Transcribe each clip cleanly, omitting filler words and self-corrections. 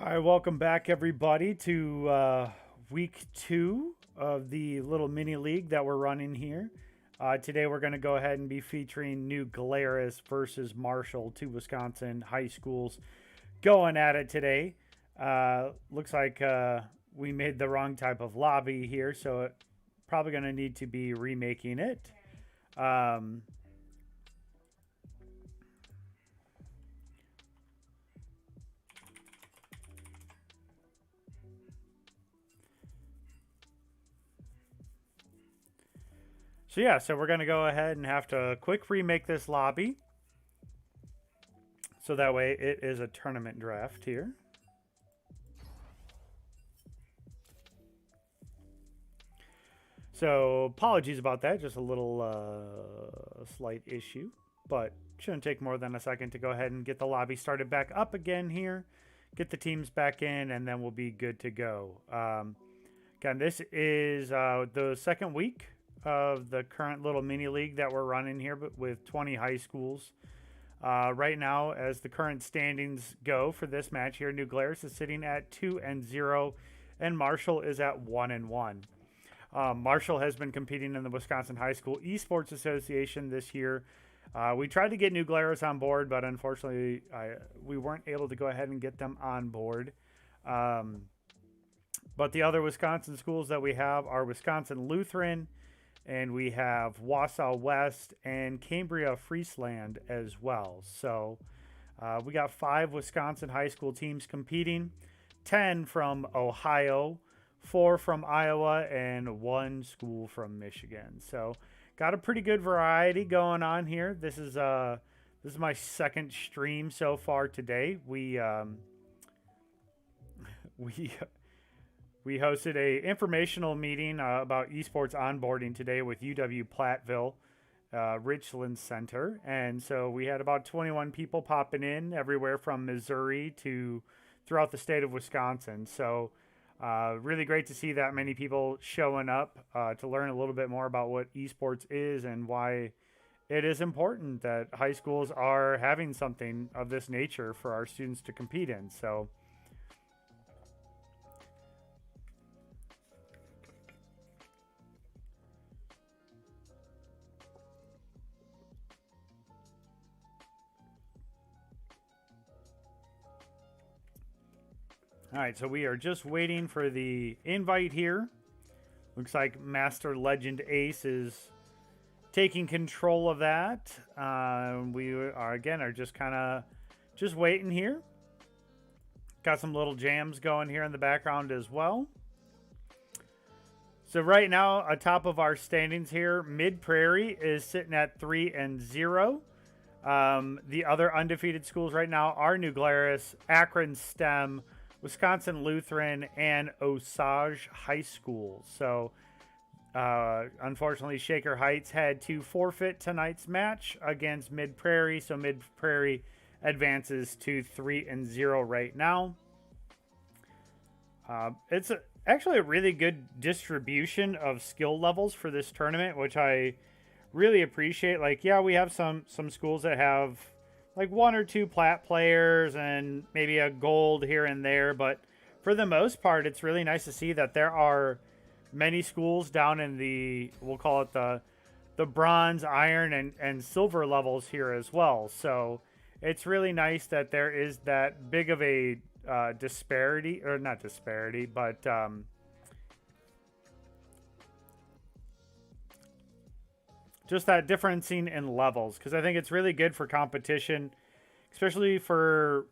All right, welcome back, everybody, to week 2 of the little mini league that we're running here. Today, we're going to go ahead and be featuring New Glarus versus Marshall, two Wisconsin high schools going at it today. Looks like we made the wrong type of lobby here, so probably going to need to be remaking it. So we're going to go ahead and have to quick remake this lobby. So that way it is a tournament draft here. So apologies about that, just a little slight issue, but shouldn't take more than a second to go ahead and get the lobby started back up again here, get the teams back in, and then we'll be good to go. Again, this is the second week of the current little mini league that we're running here, but with 20 high schools. Right now, as the current standings go for this match here, New Glarus is sitting at 2-0, and Marshall is at 1-1. Marshall has been competing in the Wisconsin High School Esports Association this year. We tried to get New Glarus on board, but unfortunately, we weren't able to go ahead and get them on board. But the other Wisconsin schools that we have are Wisconsin Lutheran, and we have WIHSEA West and Cambria Friesland as well. So we got 5 Wisconsin high school teams competing, 10 from Ohio, 4 from Iowa, and 1 school from Michigan. So got a pretty good variety going on here. This is my second stream so far today. We hosted a informational meeting about esports onboarding today with UW-Platteville Richland Center. And so we had about 21 people popping in everywhere from Missouri to throughout the state of Wisconsin. So really great to see that many people showing up to learn a little bit more about what esports is and why it is important that high schools are having something of this nature for our students to compete in. So all right, so we are just waiting for the invite here. Looks like Master Legend Ace is taking control of that. We are just kind of just waiting here. Got some little jams going here in the background as well. So right now, atop of our standings here, Mid Prairie is sitting at 3-0. The other undefeated schools right now are New Glarus, Akron STEM, Wisconsin Lutheran, and Osage High School. So, unfortunately, Shaker Heights had to forfeit tonight's match against Mid Prairie. So Mid Prairie advances to 3-0 right now. It's actually a really good distribution of skill levels for this tournament, which I really appreciate. Like, yeah, we have some schools that have like 1 or 2 plat players and maybe a gold here and there. But for the most part, it's really nice to see that there are many schools down in the, we'll call it the bronze, iron, and silver levels here as well. So it's really nice that there is that big of a disparity, or not disparity, but just that differencing in levels, because I think it's really good for competition, especially for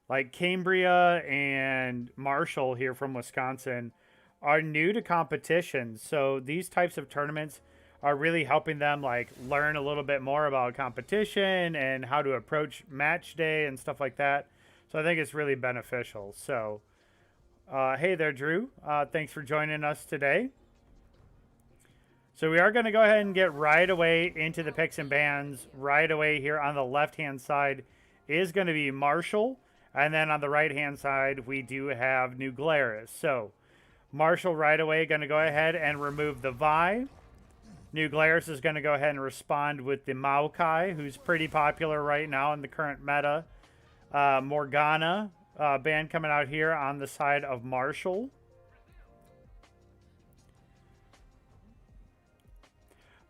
like Cambria and Marshall here from Wisconsin are new to competition. So these types of tournaments are really helping them like learn a little bit more about competition and how to approach match day and stuff like that. So I think it's really beneficial. So hey there, Drew. Thanks for joining us today. So we are going to go ahead and get right away into the picks and bans. Right away here on the left-hand side is going to be Marshall. And then on the right-hand side, we do have New Glarus. So Marshall right away going to go ahead and remove the Vi. New Glarus is going to go ahead and respond with the Maokai, who's pretty popular right now in the current meta. Morgana, ban coming out here on the side of Marshall.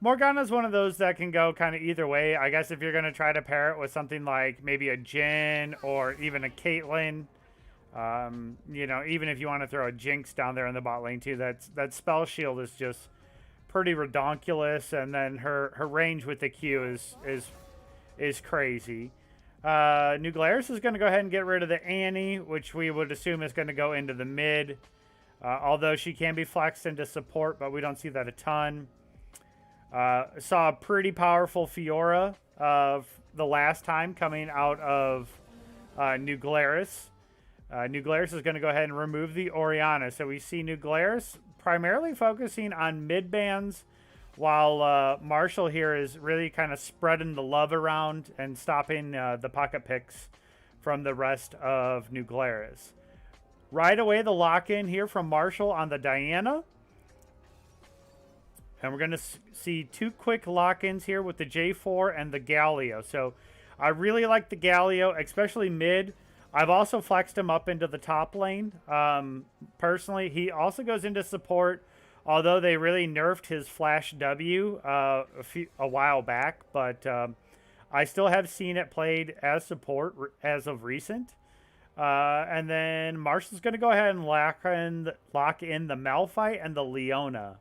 Morgana's one of those that can go kind of either way. I guess if you're going to try to pair it with something like maybe a Jhin or even a Caitlyn, you know, even if you want to throw a Jinx down there in the bot lane too, that spell shield is just pretty redonkulous, and then her range with the Q is crazy. New Glarus is going to go ahead and get rid of the Annie, which we would assume is going to go into the mid, although she can be flexed into support, but we don't see that a ton. Saw a pretty powerful Fiora of the last time coming out of New Glarus. New Glarus is going to go ahead and remove the Orianna. So we see New Glarus primarily focusing on mid bans, while Marshall here is really kind of spreading the love around and stopping the pocket picks from the rest of New Glarus. Right away, the lock-in here from Marshall on the Diana. And we're going to see two quick lock-ins here with the J4 and the Galio. So I really like the Galio, especially mid. I've also flexed him up into the top lane. Personally, he also goes into support, although they really nerfed his Flash W a while back. But I still have seen it played as support as of recent. And then Marshall's going to go ahead and lock in the Malphite and the Leona.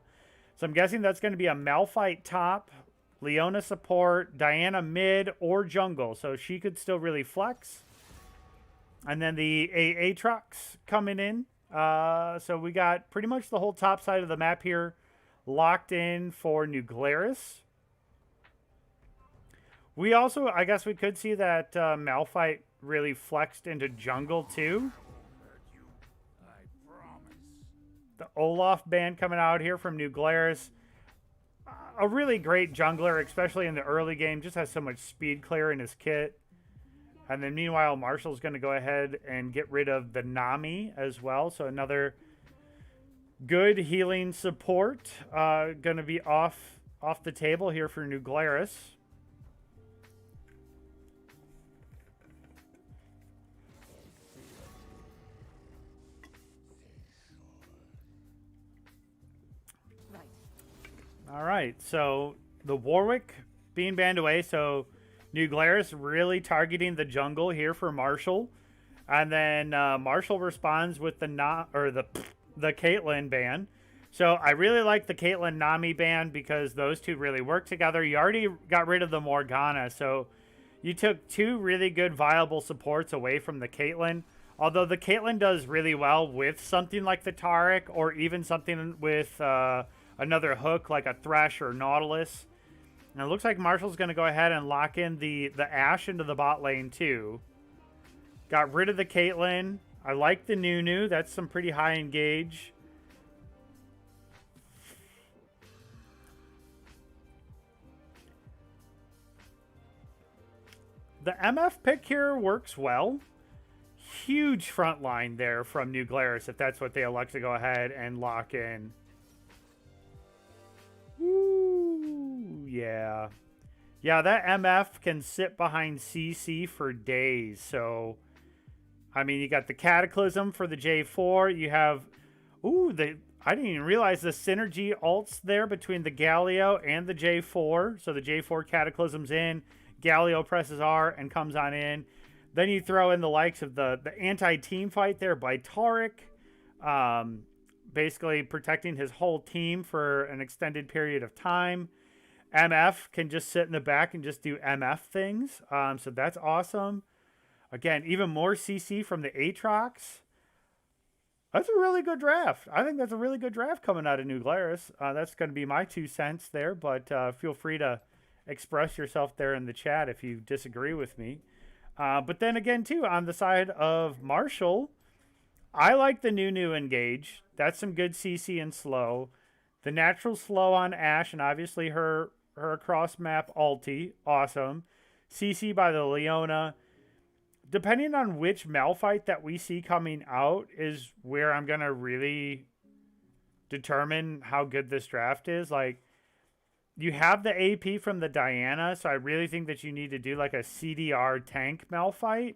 So I'm guessing that's going to be a Malphite top, Leona support, Diana mid, or jungle. So she could still really flex. And then the Aatrox coming in. So we got pretty much the whole top side of the map here locked in for New Glarus. We also, I guess we could see that Malphite really flexed into jungle too. The Olaf ban coming out here from New Glarus. A really great jungler, especially in the early game. Just has so much speed clear in his kit. And then meanwhile, Marshall's going to go ahead and get rid of the Nami as well. So another good healing support going to be off the table here for New Glarus. All right, so the Warwick being banned away, so New Glarus really targeting the jungle here for Marshall, and then Marshall responds with the Caitlyn ban. So I really like the Caitlyn Nami ban because those two really work together. You already got rid of the Morgana, so you took two really good viable supports away from the Caitlyn. Although the Caitlyn does really well with something like the Taric or even something with another hook like a Thresh or Nautilus. And it looks like Marshall's going to go ahead and lock in the Ashe into the bot lane too. Got rid of the Caitlyn. I like the Nunu. That's some pretty high engage. The MF pick here works well. Huge front line there from New Glarus if that's what they elect to go ahead and lock in. Ooh, yeah. Yeah, that MF can sit behind CC for days. So, I mean, you got the Cataclysm for the J4. You have, I didn't even realize the synergy ults there between the Galio and the J4. So the J4 Cataclysm's in. Galio presses R and comes on in. Then you throw in the likes of the anti-team fight there by Taric. Basically protecting his whole team for an extended period of time. MF can just sit in the back and just do MF things. So that's awesome. Again, even more CC from the Aatrox. That's a really good draft. I think that's a really good draft coming out of New Glarus. That's going to be my 2 cents there, but feel free to express yourself there in the chat if you disagree with me. But then again, too, on the side of Marshall, I like the new engage. That's some good CC and slow. The natural slow on Ashe, and obviously her cross map ulti, awesome. CC by the Leona. Depending on which Malphite that we see coming out is where I'm gonna really determine how good this draft is. Like, you have the AP from the Diana, so I really think that you need to do like a CDR tank Malphite,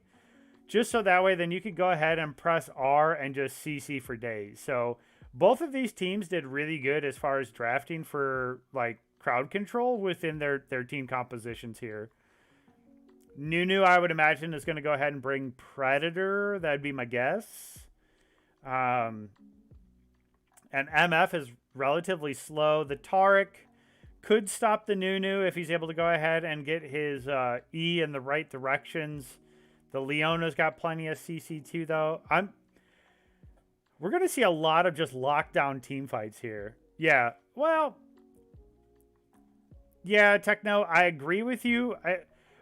just so that way then you could go ahead and press R and just CC for days. So both of these teams did really good as far as drafting for like crowd control within their team compositions here. Nunu, I would imagine, is going to go ahead and bring Predator. That'd be my guess. And MF is relatively slow. The Taric could stop the Nunu if he's able to go ahead and get his E in the right directions. The Leona's got plenty of CC2, though. We're going to see a lot of just lockdown team fights here. Yeah, well... Yeah, Techno, I agree with you.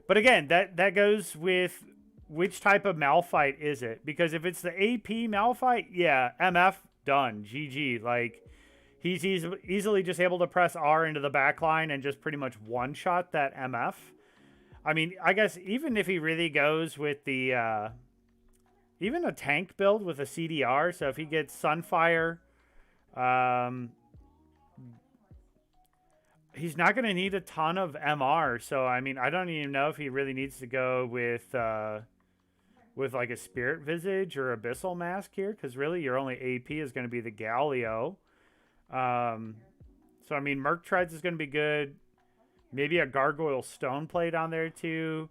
But again, that goes with which type of Malphite is it? Because if it's the AP Malphite, yeah, MF, done. GG. Like, he's easily just able to press R into the backline and just pretty much one-shot that MF. I mean, I guess even if he really goes with the... even a tank build with a CDR, so if he gets Sunfire... he's not going to need a ton of MR, so I mean, I don't even know if he really needs to go with like a Spirit Visage or Abyssal Mask here, because really your only AP is going to be the Galio. So I mean, Murktrides is going to be good. Maybe a Gargoyle Stoneplay down there too.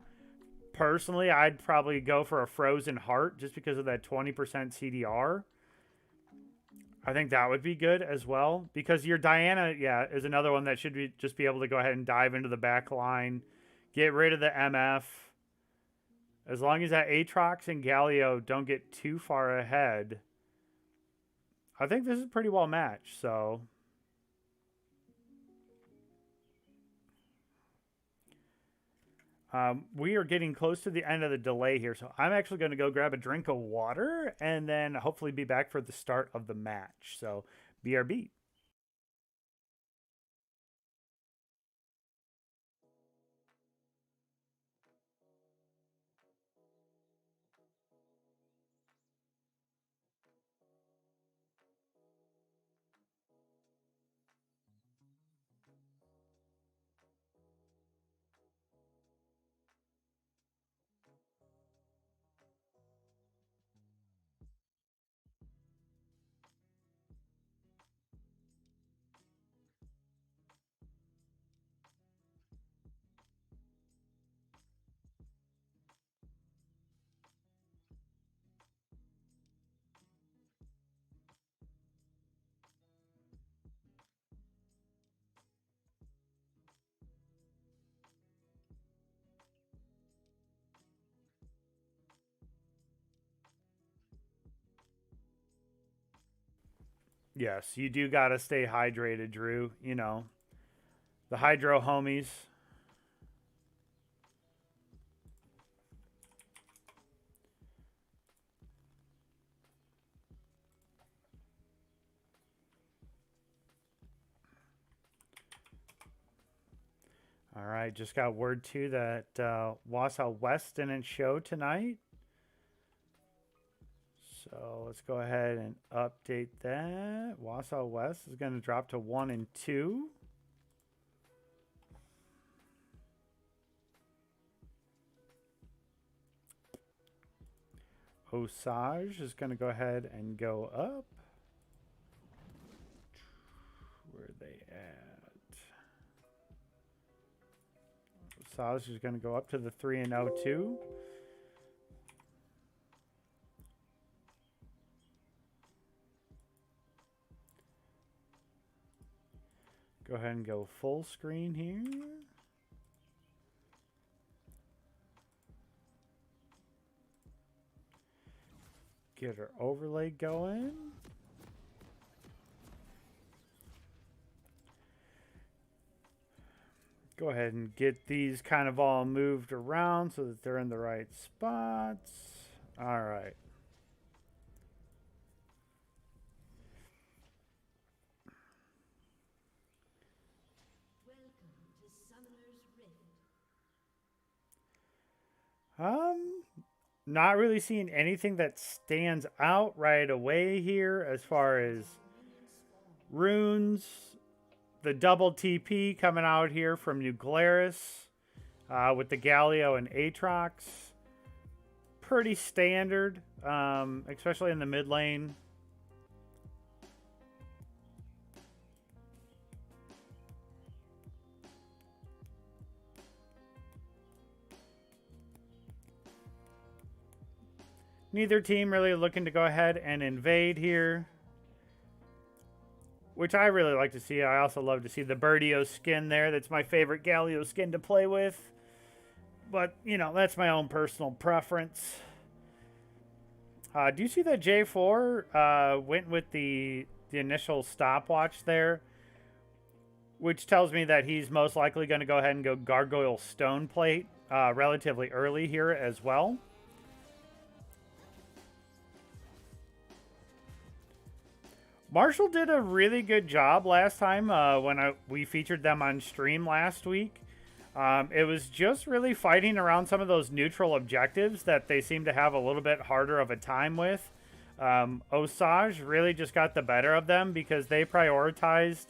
Personally, I'd probably go for a Frozen Heart just because of that 20% CDR. I think that would be good as well, because your Diana, yeah, is another one that should be just be able to go ahead and dive into the back line, get rid of the MF. As long as that Aatrox and Galio don't get too far ahead, I think this is pretty well matched. So we are getting close to the end of the delay here, so I'm actually going to go grab a drink of water and then hopefully be back for the start of the match. So, BRB. Yes, you do got to stay hydrated, Drew. You know, the hydro homies. All right, just got word too that WIHSEA West didn't show tonight. So let's go ahead and update that. WIHSEA West is going to drop to 1 and 2. Osage is going to go ahead and go up. Where are they at? Osage is going to go up to the 3 and 0 too. Go ahead and go full screen here. Get our overlay going. Go ahead and get these kind of all moved around so that they're in the right spots. All right. Not really seeing anything that stands out right away here as far as runes. The double TP coming out here from New Glarus with the Galio and Aatrox. Pretty standard, especially in the mid lane. Neither team really looking to go ahead and invade here, which I really like to see. I also love to see the Birdio skin there. That's my favorite Galio skin to play with. But, you know, that's my own personal preference. Do you see that J4 went with the initial stopwatch there? Which tells me that he's most likely going to go ahead and go Gargoyle Stone Plate relatively early here as well. Marshall did a really good job last time when we featured them on stream last week. It was just really fighting around some of those neutral objectives that they seem to have a little bit harder of a time with. Osage really just got the better of them because they prioritized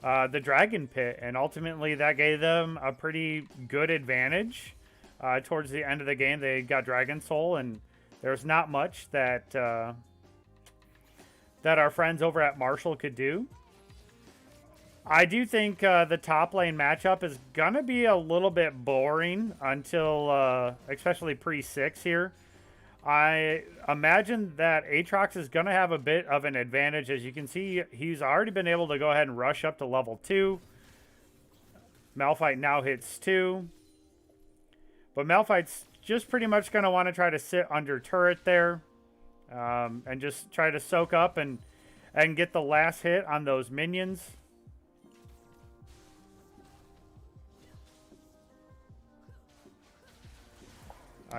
the Dragon Pit, and ultimately that gave them a pretty good advantage. Towards the end of the game, they got Dragon Soul, and there's not much that our friends over at Marshall could do. I do think the top lane matchup is going to be a little bit boring until, especially pre-6 here. I imagine that Aatrox is going to have a bit of an advantage. As you can see, he's already been able to go ahead and rush up to level 2. Malphite now hits 2. But Malphite's just pretty much going to want to try to sit under turret there. And just try to soak up and get the last hit on those minions.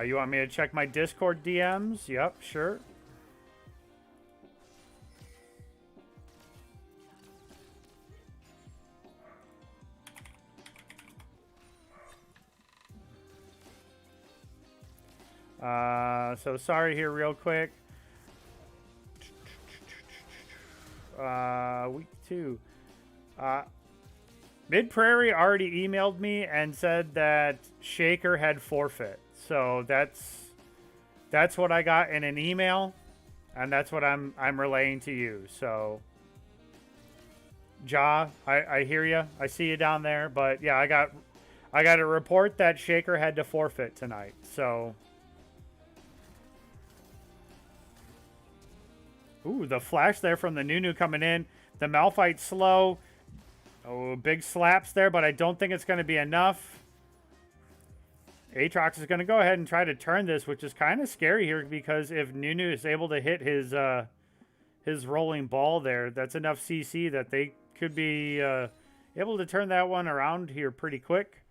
You want me to check my Discord DMs? Yep, sure. So sorry here real quick. Week 2. Mid Prairie already emailed me and said that Shaker had forfeit. So that's what I got in an email, and that's what I'm relaying to you. So Ja, I hear you. I see you down there, but yeah, I got a report that Shaker had to forfeit tonight. So ooh, the flash there from the Nunu coming in. The Malphite slow. Oh, big slaps there, but I don't think it's going to be enough. Aatrox is going to go ahead and try to turn this, which is kind of scary here because if Nunu is able to hit his rolling ball there, that's enough CC that they could be able to turn that one around here pretty quick.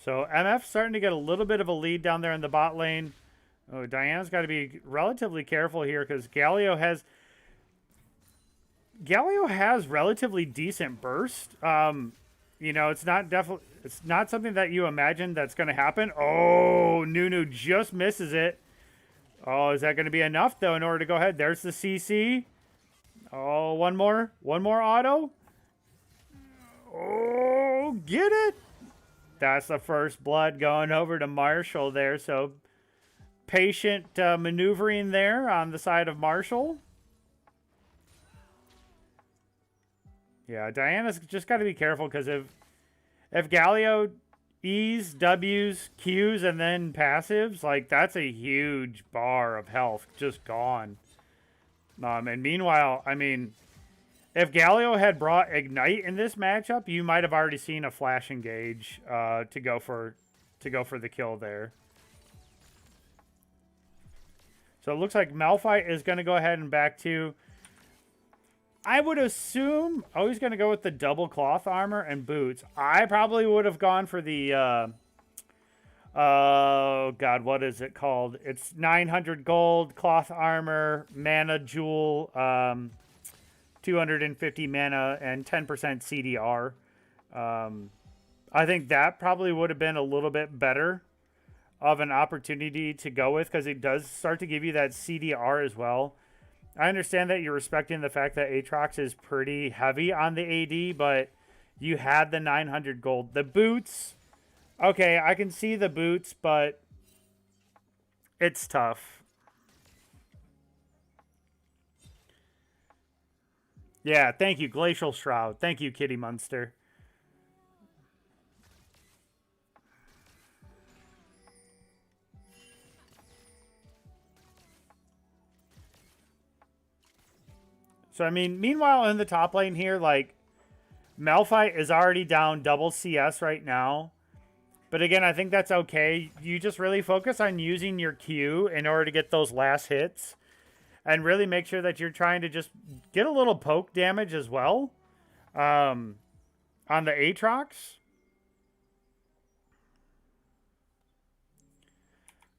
So MF starting to get a little bit of a lead down there in the bot lane. Oh, Diana's got to be relatively careful here because Galio has relatively decent burst. You know, it's not something that you imagine that's going to happen. Oh, Nunu just misses it. Oh, is that going to be enough though in order to go ahead? There's the CC. Oh, one more auto. Oh, get it. That's the first blood going over to Marshall there. So patient maneuvering there on the side of Marshall. Yeah, Diana's just got to be careful because if Galio E's, W's, Q's, and then passives, like that's a huge bar of health just gone. And meanwhile, I mean, if Galio had brought Ignite in this matchup, you might have already seen a flash engage to go for the kill there. So it looks like Malphite is going to go ahead and back to. I would assume, oh, he's going to go with the double cloth armor and boots. I probably would have gone for the Oh God, what is it called? It's 900 gold, cloth armor, mana jewel, 250 mana, and 10% CDR. I think that probably would have been a little bit better of an opportunity to go with, because it does start to give you that CDR as well. I understand that you're respecting the fact that Aatrox is pretty heavy on the AD, but you had the 900 gold. The boots, okay, I can see the boots, but it's tough. Yeah, thank you, Glacial Shroud. Thank you, Kitty Munster. So, I mean, meanwhile, in the top lane here, like, Malphite is already down double CS right now. But again, I think that's okay. You just really focus on using your Q in order to get those last hits. And really make sure that you're trying to just get a little poke damage as well. On the Aatrox.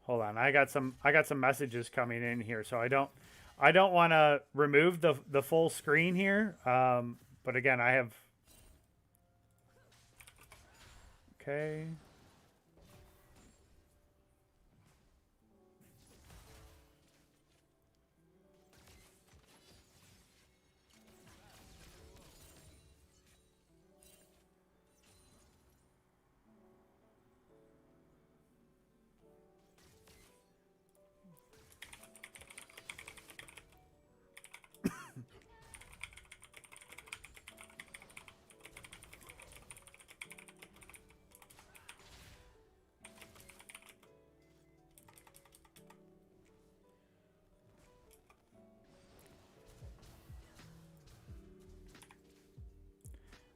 Hold on, I got some messages coming in here, so I don't want to remove the full screen here. But again, I have. Okay.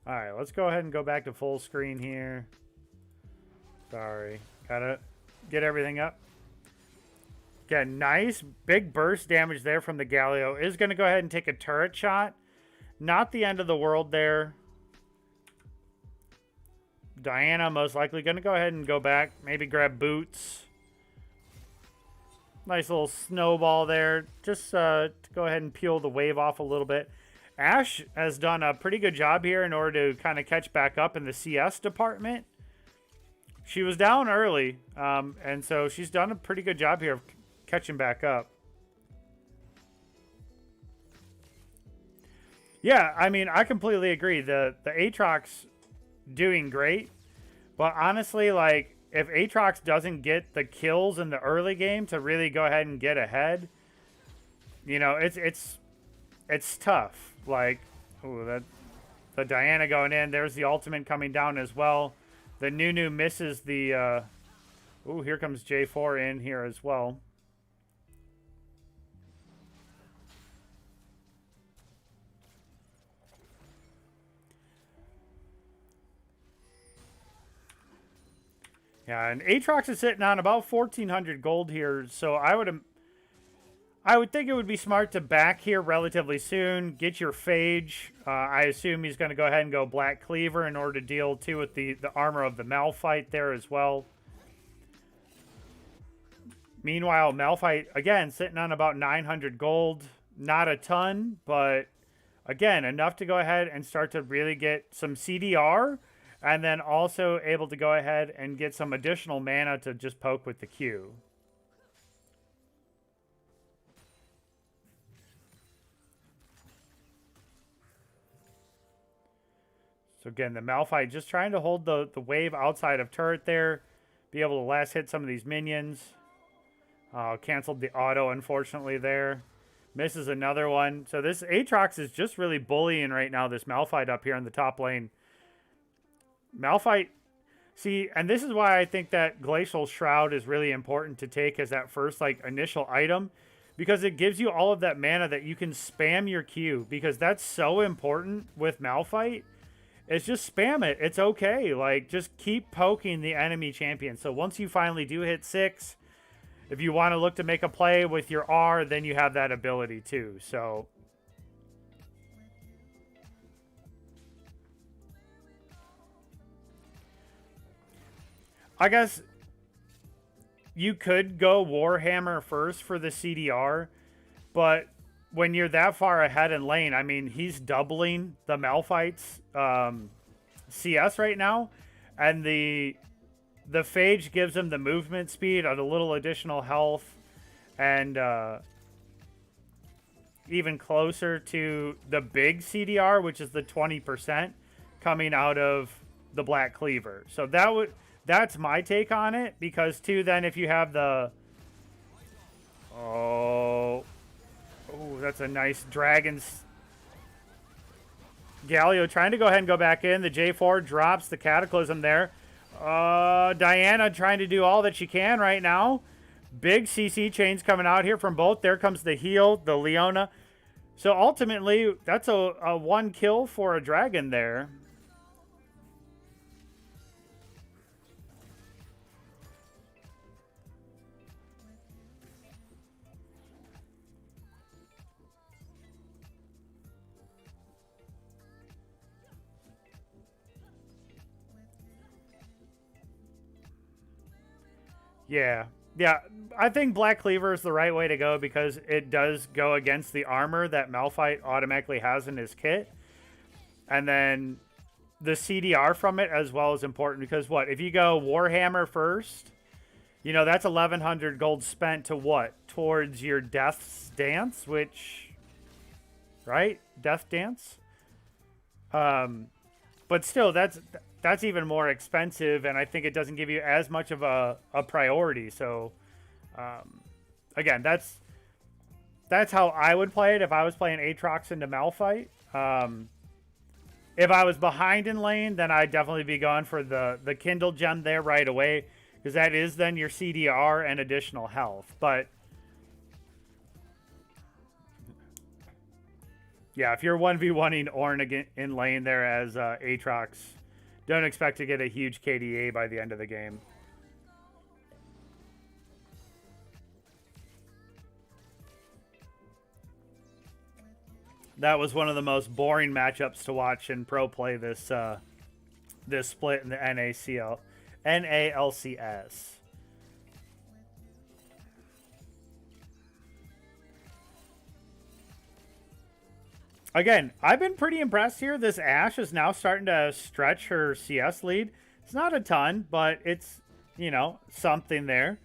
All right, let's go ahead and go back to full screen here. Sorry, gotta get everything up. Again, nice big burst damage there from the Galio. Is going to go ahead and take a turret shot. Not the end of the world there. Diana most likely going to go ahead and go back. Maybe grab boots. Nice little snowball there. Just to go ahead and peel the wave off a little bit. Ashe has done a pretty good job here in order to kind of catch back up in the CS department. She was down early, and so she's done a pretty good job here of catching back up. Yeah, I mean, I completely agree. The Aatrox doing great, but honestly, like, if Aatrox doesn't get the kills in the early game to really go ahead and get ahead, you know, it's tough. Like, ooh, the Diana going in. There's the ultimate coming down as well. The Nunu misses the. Ooh, here comes J4 in here as well. Yeah, and Aatrox is sitting on about 1,400 gold here, so I would think it would be smart to back here relatively soon. Get your Phage. I assume he's going to go ahead and go Black Cleaver in order to deal too with the armor of the Malphite there as well. Meanwhile, Malphite, again, sitting on about 900 gold. Not a ton, but again, enough to go ahead and start to really get some CDR. And then also able to go ahead and get some additional mana to just poke with the Q. So again, the Malphite just trying to hold the wave outside of turret there. Be able to last hit some of these minions. Canceled the auto, unfortunately, there. Misses another one. So this Aatrox is just really bullying right now, this Malphite up here in the top lane. Malphite, see, and this is why I think that Glacial Shroud is really important to take as that first, like, initial item. Because it gives you all of that mana that you can spam your Q. Because that's so important with Malphite. It's just spam it. It's okay. Like, just keep poking the enemy champion. So once you finally do hit 6, if you want to look to make a play with your R, then you have that ability too. So I guess you could go Warhammer first for the CDR, but when you're that far ahead in lane, I mean, he's doubling the Malphite's CS right now, and the Phage gives him the movement speed and a little additional health, and even closer to the big CDR, which is the 20% coming out of the Black Cleaver. So that's my take on it, because too, then if you have the that's a nice Dragon's Galio trying to go ahead and go back in. The J4 drops the Cataclysm there. Diana trying to do all that she can right now. Big CC chains coming out here from both. There comes the heal, the Leona. So ultimately, that's a 1 kill for a dragon there. Yeah. Yeah, I think Black Cleaver is the right way to go, because it does go against the armor that Malphite automatically has in his kit. And then the CDR from it as well is important, because what? If you go Warhammer first, you know, that's 1,100 gold spent to what? Towards your Death's Dance, which... Right? Death Dance? But still, that's even more expensive, and I think it doesn't give you as much of a priority. So, again, that's how I would play it if I was playing Aatrox into Malphite. If I was behind in lane, then I'd definitely be going for the Kindle gem there right away, because that is then your CDR and additional health. But yeah, if you're 1v1ing Ornn in lane there as Aatrox, don't expect to get a huge KDA by the end of the game. That was one of the most boring matchups to watch in pro play this this split in the NALCS. Again, I've been pretty impressed here. This Ashe is now starting to stretch her CS lead. It's not a ton, but it's, you know, something there.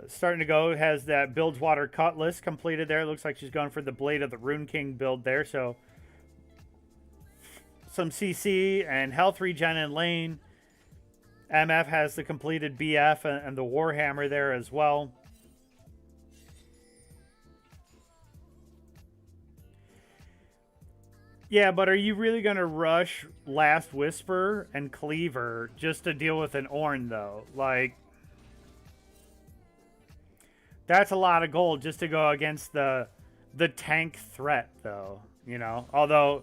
Starting to go, has that Bilgewater Cutlass completed there. Looks like she's going for the Blade of the Rune King build there. So some CC and health regen in lane. MF has the completed BF and the Warhammer there as well. Yeah, but are you really going to rush Last Whisper and Cleaver just to deal with an Ornn, though? Like, that's a lot of gold just to go against the tank threat, though, you know? Although,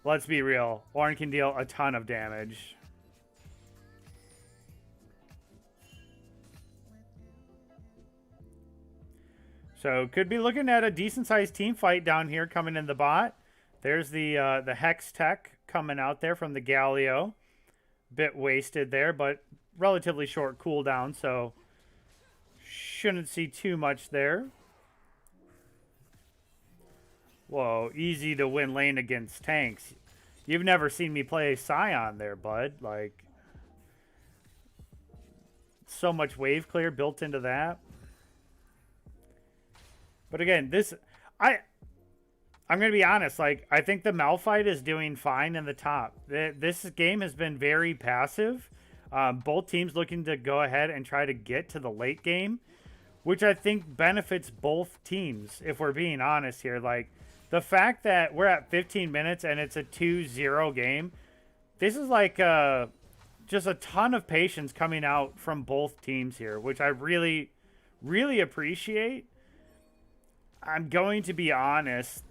let's be real, Ornn can deal a ton of damage. So, could be looking at a decent-sized team fight down here coming in the bot. There's the Hex Tech coming out there from the Galio. Bit wasted there, but relatively short cooldown, so shouldn't see too much there. Whoa, easy to win lane against tanks. You've never seen me play Scion there, bud. Like, so much wave clear built into that. But again, I'm going to be honest, like, I think the Malphite is doing fine in the top. This game has been very passive. Both teams looking to go ahead and try to get to the late game, which I think benefits both teams, if we're being honest here. Like, the fact that we're at 15 minutes and it's a 2-0 game, this is like just a ton of patience coming out from both teams here, which I really, really appreciate. I'm going to be honest.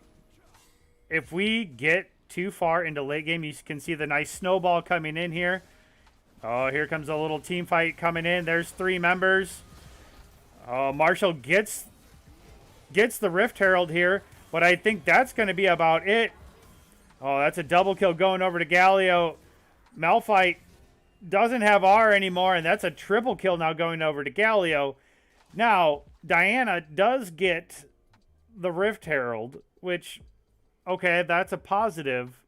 If we get too far into late game, you can see the nice snowball coming in here. Oh, here comes a little team fight coming in. There's 3 members. Oh, Marshall gets the Rift Herald here, but I think that's going to be about it. Oh, that's a double kill going over to Galio. Malphite doesn't have R anymore, and that's a triple kill now going over to Galio. Now, Diana does get the Rift Herald, which, okay, that's a positive.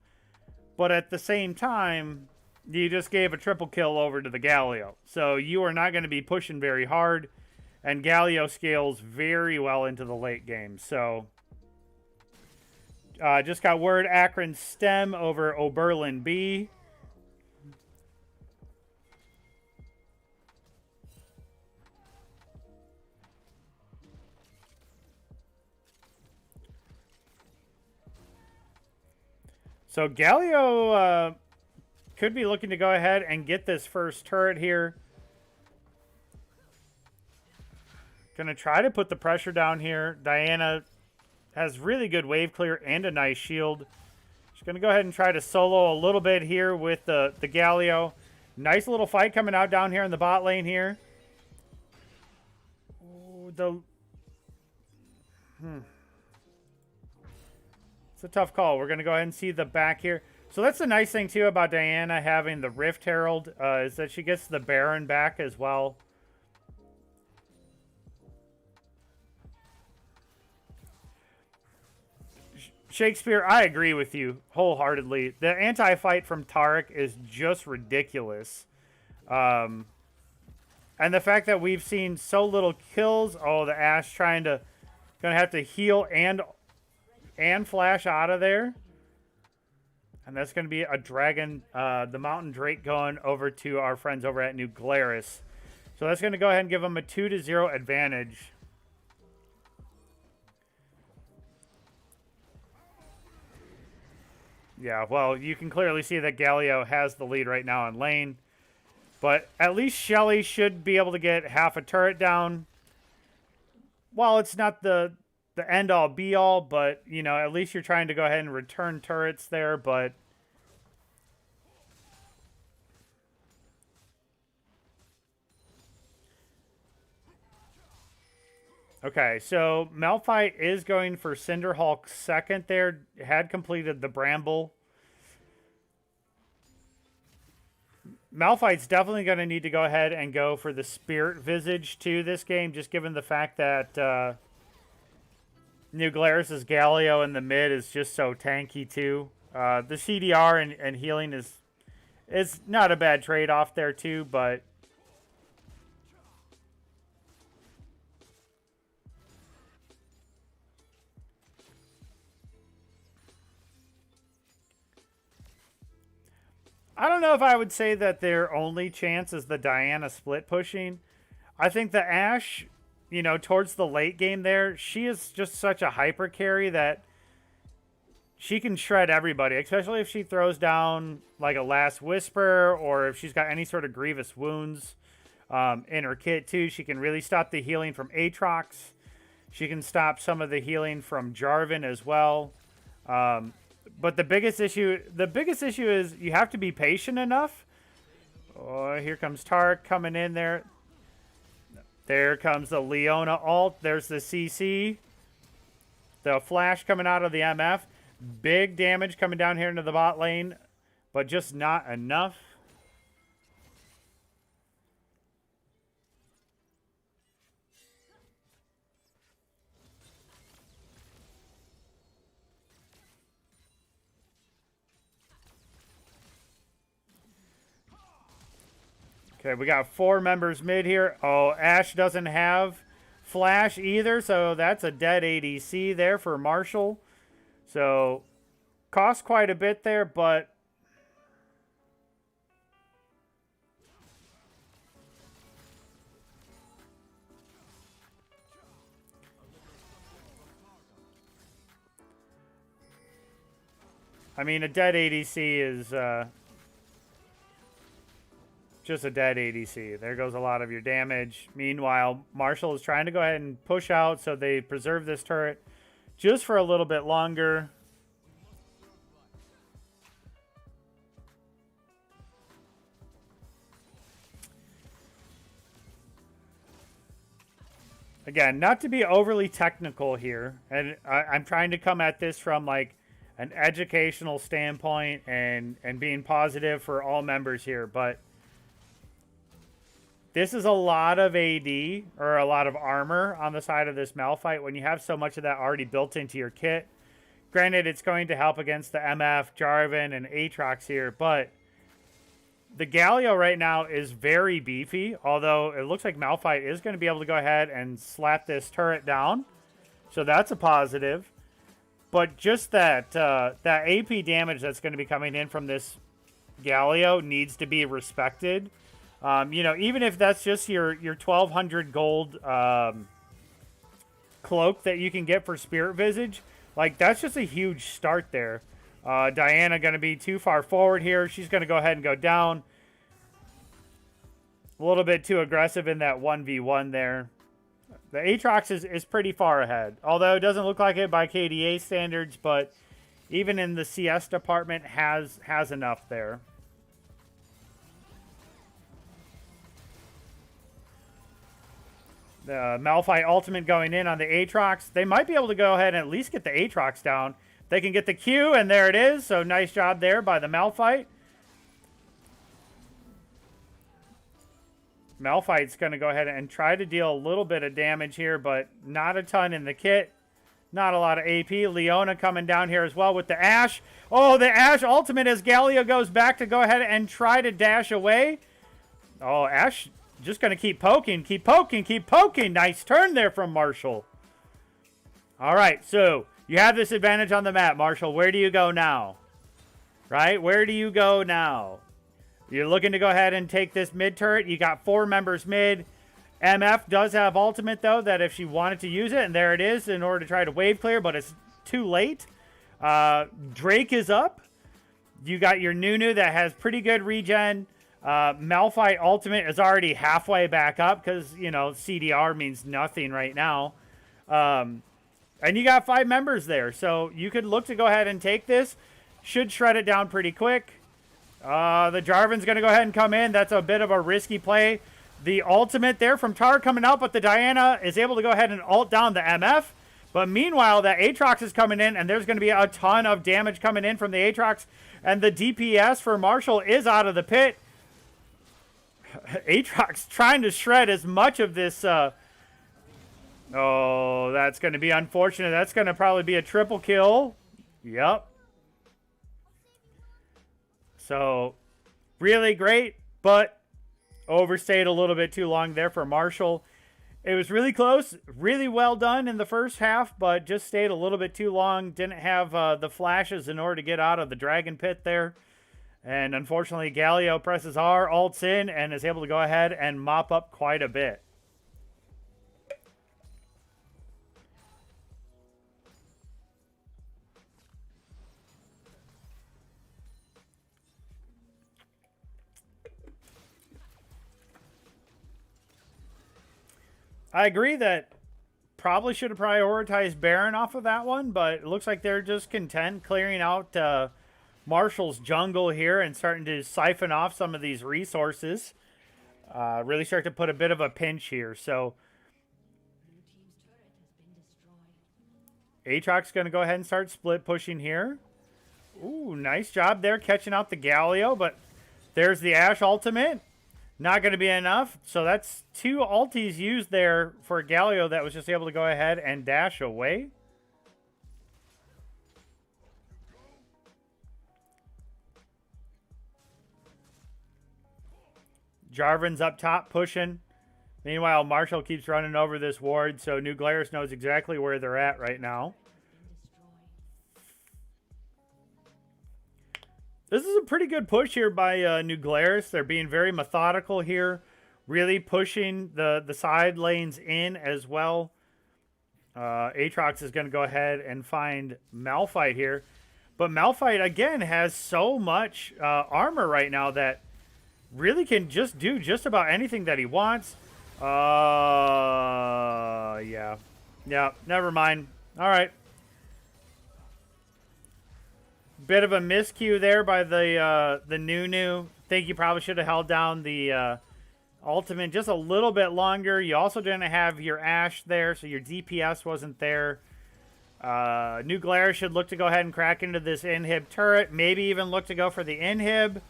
But at the same time, you just gave a triple kill over to the Galio. So you are not going to be pushing very hard. And Galio scales very well into the late game. So just got word Akron Stem over Oberlin B. So Galio could be looking to go ahead and get this first turret here. Gonna try to put the pressure down here. Diana has really good wave clear and a nice shield. She's gonna go ahead and try to solo a little bit here with the Galio. Nice little fight coming out down here in the bot lane here. Ooh, It's a tough call. We're gonna go ahead and see the back here. So that's the nice thing too about Diana having the Rift Herald is that she gets the Baron back as well. Shakespeare, I agree with you wholeheartedly. The anti-fight from Taric is just ridiculous. And the fact that we've seen so little kills. Oh, the Ashe gonna have to heal and flash out of there. And that's going to be a dragon, the Mountain Drake going over to our friends over at New Glarus. So that's going to go ahead and give them a 2-0 advantage. Yeah, well, you can clearly see that Galio has the lead right now in lane. But at least Shelly should be able to get half a turret down. While it's not the end-all, be-all, but, you know, at least you're trying to go ahead and return turrets there, but... Okay, so Malphite is going for Cinderhulk second there. Had completed the Bramble. Malphite's definitely going to need to go ahead and go for the Spirit Visage to this game, just given the fact that New Glarus' Galio in the mid is just so tanky too. The CDR and healing is not a bad trade-off there too, but... I don't know if I would say that their only chance is the Diana split pushing. I think the Ashe, you know, towards the late game there, she is just such a hyper carry that she can shred everybody, especially if she throws down like a Last Whisper or if she's got any sort of grievous wounds in her kit too. She can really stop the healing from Aatrox. She can stop some of the healing from Jarvan as well. But the biggest issue is you have to be patient enough. Oh, here comes Taric coming in there. There comes the Leona ult. There's the CC. The flash coming out of the MF. Big damage coming down here into the bot lane, but just not enough. Okay, we got 4 members mid here. Oh, Ashe doesn't have flash either, so that's a dead ADC there for Marshall. So, cost quite a bit there, but... I mean, a dead ADC is... just a dead ADC. There goes a lot of your damage. Meanwhile, Marshall is trying to go ahead and push out so they preserve this turret just for a little bit longer. Again, not to be overly technical here, and I'm trying to come at this from like an educational standpoint and being positive for all members here, but This is a lot of AD, or a lot of armor on the side of this Malphite when you have so much of that already built into your kit. Granted, it's going to help against the MF, Jarvan, and Aatrox here, but the Galio right now is very beefy, although it looks like Malphite is going to be able to go ahead and slap this turret down. So that's a positive. But just that that AP damage that's going to be coming in from this Galio needs to be respected. You know, even if that's just your 1,200 gold cloak that you can get for Spirit Visage, like, that's just a huge start there. Diana going to be too far forward here. She's going to go ahead and go down. A little bit too aggressive in that 1v1 there. The Aatrox is pretty far ahead. Although it doesn't look like it by KDA standards, but even in the CS department has enough there. The Malphite ultimate going in on the Aatrox. They might be able to go ahead and at least get the Aatrox down. They can get the Q, and there it is. So nice job there by the Malphite. Malphite's going to go ahead and try to deal a little bit of damage here, but not a ton in the kit. Not a lot of AP. Leona coming down here as well with the Ashe. Oh, the Ashe ultimate as Galio goes back to go ahead and try to dash away. Oh, Ashe just going to keep poking, keep poking, keep poking. Nice turn there from Marshall. All right, so you have this advantage on the map, Marshall. Where do you go now? Right? Where do you go now? You're looking to go ahead and take this mid turret. You got 4 members mid. MF does have ultimate, though, that if she wanted to use it, and there it is, in order to try to wave clear, but it's too late. Drake is up. You got your Nunu that has pretty good regen. Malphite ultimate is already halfway back up because, you know, CDR means nothing right now. And you got 5 members there, so you could look to go ahead and take this. Should shred it down pretty quick. The Jarvan's going to go ahead and come in. That's a bit of a risky play. The ultimate there from Tar coming out, but the Diana is able to go ahead and ult down the MF. But meanwhile, that Aatrox is coming in, and there's going to be a ton of damage coming in from the Aatrox. And the DPS for Marshall is out of the pit. Aatrox trying to shred as much of this. Oh, that's going to be unfortunate. That's going to probably be a triple kill. Yep. So, really great, but overstayed a little bit too long there for Marshall. It was really close, really well done in the first half, but just stayed a little bit too long. Didn't have the flashes in order to get out of the dragon pit there. And unfortunately, Galio presses R, ults in, and is able to go ahead and mop up quite a bit. I agree that probably should have prioritized Baron off of that one, but it looks like they're just content clearing out Marshall's jungle here and starting to siphon off some of these resources. Really start to put a bit of a pinch here. So Aatrox going to go ahead and start split pushing here. Ooh, nice job there catching out the Galio, but there's the Ashe ultimate. Not going to be enough. So that's 2 ultis used there for Galio that was just able to go ahead and dash away. Jarvan's up top pushing. Meanwhile, Marshall keeps running over this ward, so New Glarus knows exactly where they're at right now. This is a pretty good push here by New Glarus. They're being very methodical here. Really pushing the side lanes in as well. Aatrox is going to go ahead and find Malphite here. But Malphite, again, has so much armor right now that really can just do just about anything that he wants. Yeah. Yeah, never mind. All right. Bit of a miscue there by the Nunu. Think you probably should have held down the ultimate just a little bit longer. You also didn't have your Ashe there, so your DPS wasn't there. New Glarus should look to go ahead and crack into this inhib turret. Maybe even look to go for the inhib.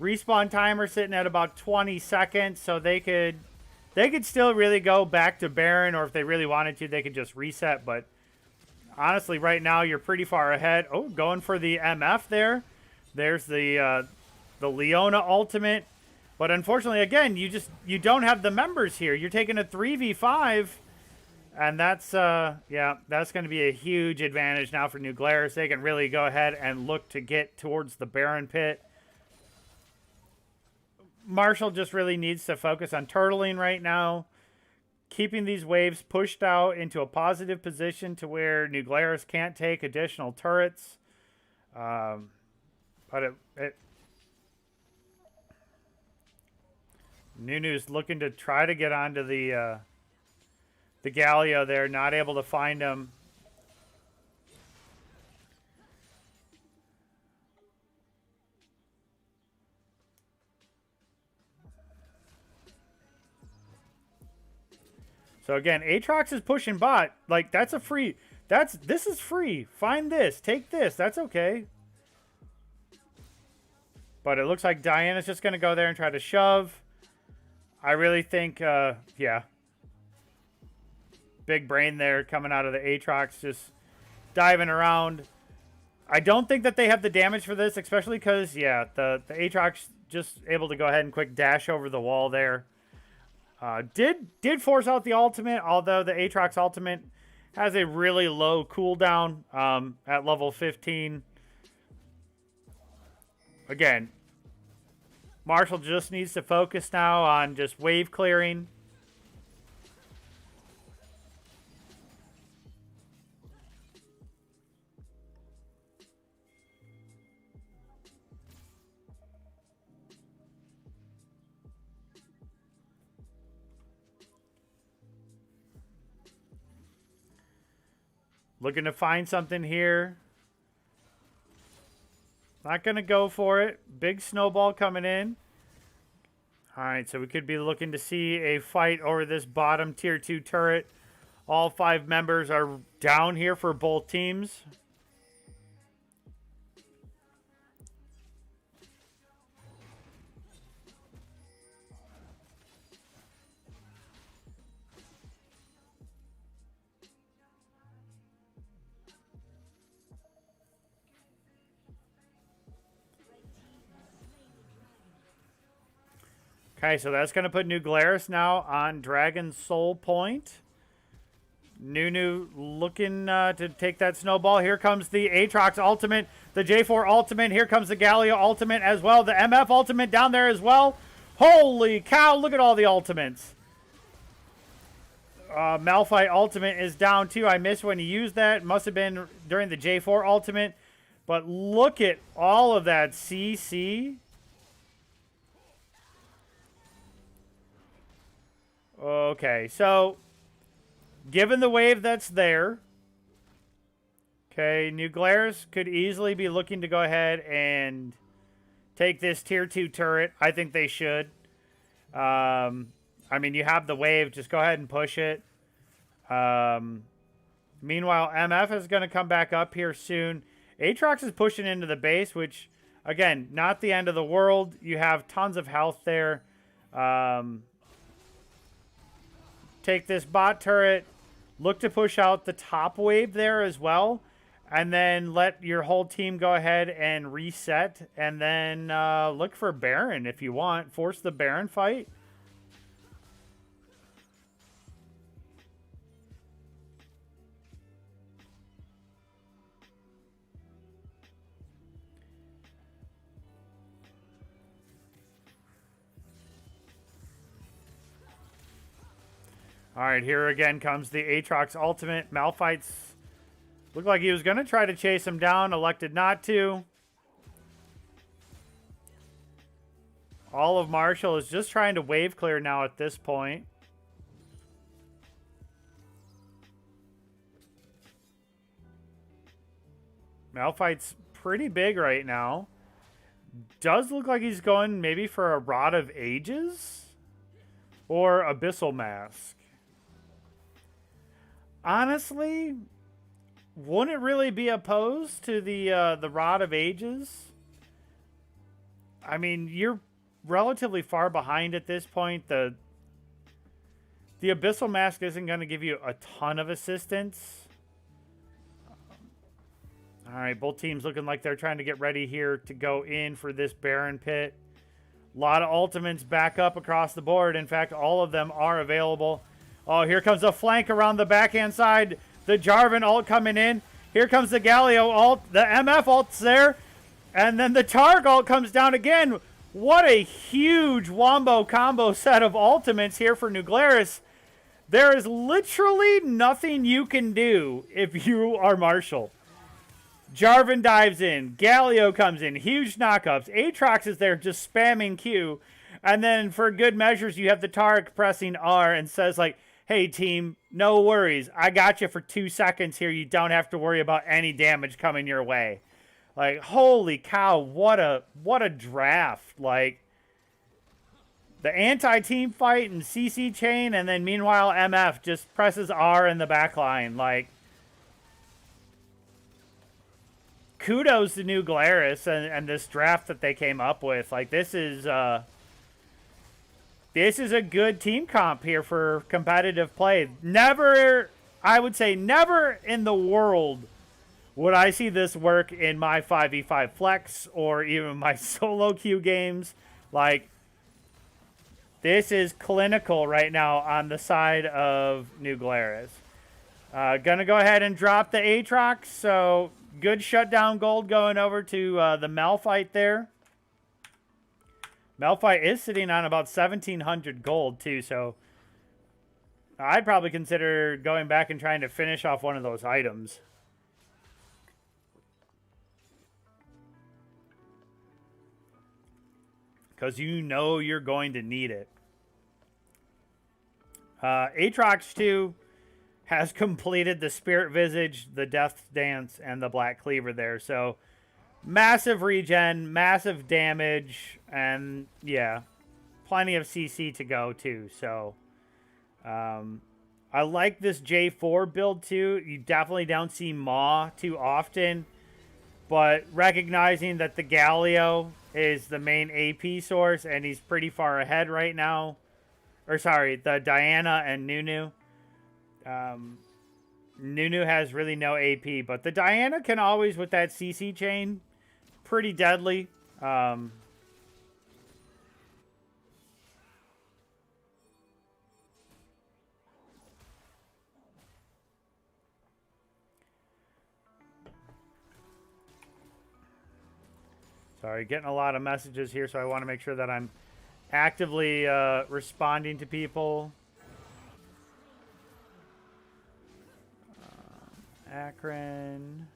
Respawn timer sitting at about 20 seconds, so they could still really go back to Baron, or if they really wanted to, they could just reset. But honestly, right now you're pretty far ahead. Oh, going for the MF there. There's the Leona ultimate. But unfortunately, again, you don't have the members here. You're taking a 3v5, and that's that's going to be a huge advantage now for New Glarus. They can really go ahead and look to get towards the Baron pit. Marshall just really needs to focus on turtling right now, keeping these waves pushed out into a positive position to where New Glarus can't take additional turrets. But Nunu's looking to try to get onto the Galio there, not able to find him. So again, Aatrox is pushing bot. Like, that's a free. This is free. Find this. Take this. That's okay. But it looks like Diana's just going to go there and try to shove. I really think, yeah. Big brain there coming out of the Aatrox, just diving around. I don't think that they have the damage for this, especially because, yeah, the Aatrox just able to go ahead and quick dash over the wall there. Did force out the ultimate, although the Aatrox ultimate has a really low cooldown at level 15. Again, Marshall just needs to focus now on just wave clearing. Looking to find something here. Not going to go for it. Big snowball coming in. All right, so we could be looking to see a fight over this bottom tier 2 turret. All 5 members are down here for both teams. Okay, so that's going to put New Glarus now on Dragon Soul Point. Nunu looking to take that snowball. Here comes the Aatrox ultimate, the J4 ultimate. Here comes the Galio ultimate as well. The MF ultimate down there as well. Holy cow, look at all the ultimates. Malphite ultimate is down too. I missed when he used that. Must have been during the J4 ultimate. But look at all of that CC. Okay, so given the wave that's there, okay, New Glarus could easily be looking to go ahead and take this tier 2 turret. I think they should. I mean, you have the wave. Just go ahead and push it. Meanwhile, MF is going to come back up here soon. Aatrox is pushing into the base, which, again, not the end of the world. You have tons of health there. Take this bot turret, look to push out the top wave there as well, and then let your whole team go ahead and reset, and then look for Baron if you want. Force the Baron fight. All right, here again comes the Aatrox ultimate. Malphite's looked like he was going to try to chase him down, elected not to. All of Marshall is just trying to wave clear now at this point. Malphite's pretty big right now. Does look like he's going maybe for a Rod of Ages or Abyssal Mask. Honestly, wouldn't really be opposed to the Rod of Ages. I mean, you're relatively far behind at this point. The Abyssal Mask isn't going to give you a ton of assistance. All right, both teams looking like they're trying to get ready here to go in for this Baron Pit. A lot of ultimates back up across the board. In fact, all of them are available. Oh, here comes a flank around the backhand side. The Jarvan ult coming in. Here comes the Galio ult. The MF ult's there. And then the Targ ult comes down again. What a huge wombo combo set of ultimates here for New Glarus. There is literally nothing you can do if you are Marshall. Jarvan dives in. Galio comes in. Huge knockups. Aatrox is there just spamming Q. And then for good measures, you have the Targ pressing R and says like, hey team, no worries. I got you for 2 seconds here. You don't have to worry about any damage coming your way. Like, holy cow, what a draft. Like, the anti-team fight and CC chain, and then meanwhile MF just presses R in the back line. Like, kudos to New Glarus and this draft that they came up with. Like, this is a good team comp here for competitive play. Never, I would say never in the world would I see this work in my 5v5 flex or even my solo queue games. Like, this is clinical right now on the side of New Glarus. Gonna go ahead and drop the Aatrox. So good shutdown gold going over to the Malphite there. Malphite is sitting on about 1,700 gold too. So I'd probably consider going back and trying to finish off one of those items. Because you know you're going to need it. Aatrox 2 has completed the Spirit Visage, the Death Dance, and the Black Cleaver there. So, massive regen, massive damage, and, yeah, plenty of CC to go, too. So, I like this J4 build, too. You definitely don't see Maw too often. But recognizing that the Galio is the main AP source, and he's pretty far ahead right now. Or sorry, the Diana and Nunu. Nunu has really no AP, but the Diana can always, with that CC chain, pretty deadly. Sorry, getting a lot of messages here, so I want to make sure that I'm actively responding to people. Akron.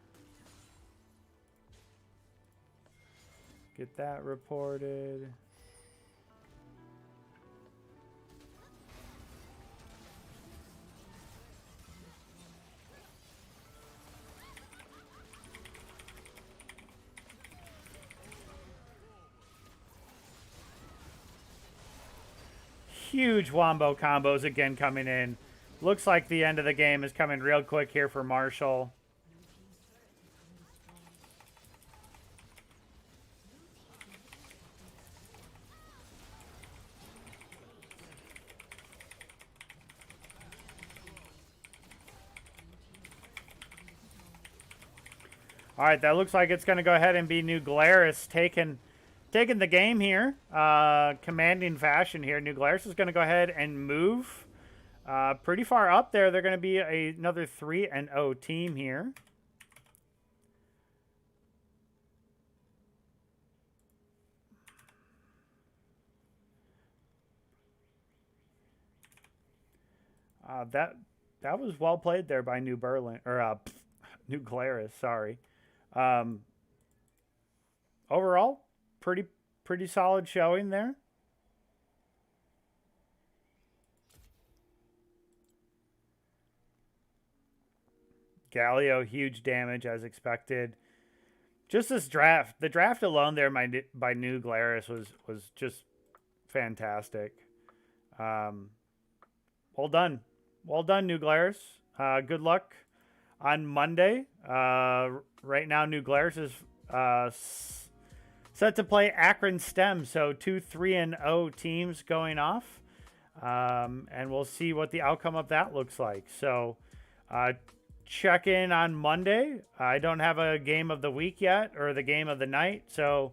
Get that reported. Huge wombo combos again coming in. Looks like the end of the game is coming real quick here for Marshall. All right, that looks like it's going to go ahead and be New Glarus taking the game here. Commanding fashion here. New Glarus is going to go ahead and move pretty far up there. They're going to be another 3-0 team here. That was well played there by New Berlin, or New Glarus, sorry. Overall, pretty solid showing there. Galio, huge damage as expected. Just this draft, the draft alone there by New Glarus was just fantastic. Well done. Well done, New Glarus. Good luck on Monday. Right now, New Glarus is Set to play Akron STEM, so 2 3-0 teams going off. And we'll see what the outcome of that looks like. So check in on Monday. I don't have a game of the week yet, or the game of the night, so